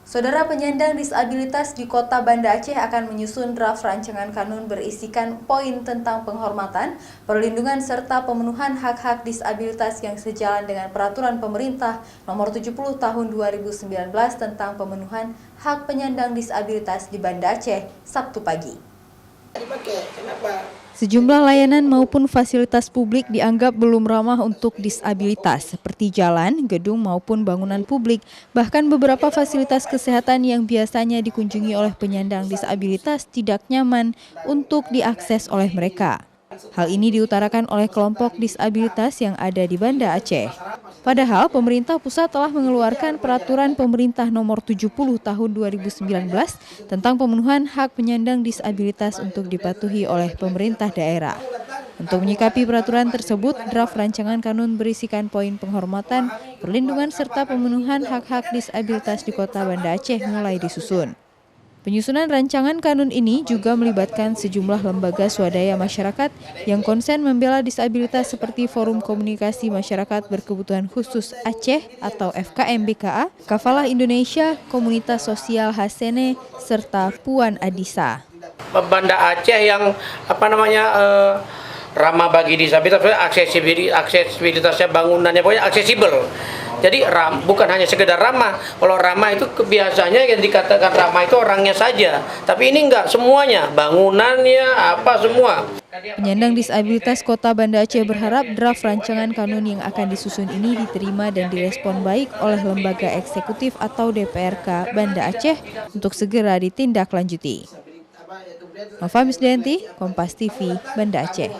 Saudara, penyandang disabilitas di Kota Banda Aceh akan menyusun draft rancangan kanun berisikan poin tentang penghormatan, perlindungan serta pemenuhan hak-hak disabilitas yang sejalan dengan peraturan pemerintah nomor 70 tahun 2019 tentang pemenuhan hak penyandang disabilitas di Banda Aceh, Sabtu pagi. Sejumlah layanan maupun fasilitas publik dianggap belum ramah untuk disabilitas, seperti jalan, gedung maupun bangunan publik. Bahkan beberapa fasilitas kesehatan yang biasanya dikunjungi oleh penyandang disabilitas tidak nyaman untuk diakses oleh mereka. Hal ini diutarakan oleh kelompok disabilitas yang ada di Banda Aceh. Padahal pemerintah pusat telah mengeluarkan peraturan pemerintah nomor 70 tahun 2019 tentang pemenuhan hak penyandang disabilitas untuk dipatuhi oleh pemerintah daerah. Untuk menyikapi peraturan tersebut, draft rancangan kanun berisikan poin penghormatan, perlindungan serta pemenuhan hak-hak disabilitas di Kota Banda Aceh mulai disusun. Penyusunan rancangan kanun ini juga melibatkan sejumlah lembaga swadaya masyarakat yang konsen membela disabilitas seperti Forum Komunikasi Masyarakat Berkebutuhan Khusus Aceh atau FKM-BKA, Kafalah Indonesia, Komunitas Sosial Hasene, serta Puan Adisa. Banda Aceh yang ramah bagi disabilitas, aksesibilitasnya, bangunannya pokoknya aksesibel. Jadi bukan hanya sekedar ramah. Kalau ramah itu biasanya yang dikatakan ramah itu orangnya saja. Tapi ini enggak, semuanya, bangunannya, apa semua. Penyandang disabilitas Kota Banda Aceh berharap draft rancangan kanun yang akan disusun ini diterima dan direspon baik oleh lembaga eksekutif atau DPRK Banda Aceh untuk segera ditindaklanjuti. Nova Misdayanti, Kompas TV, Banda Aceh.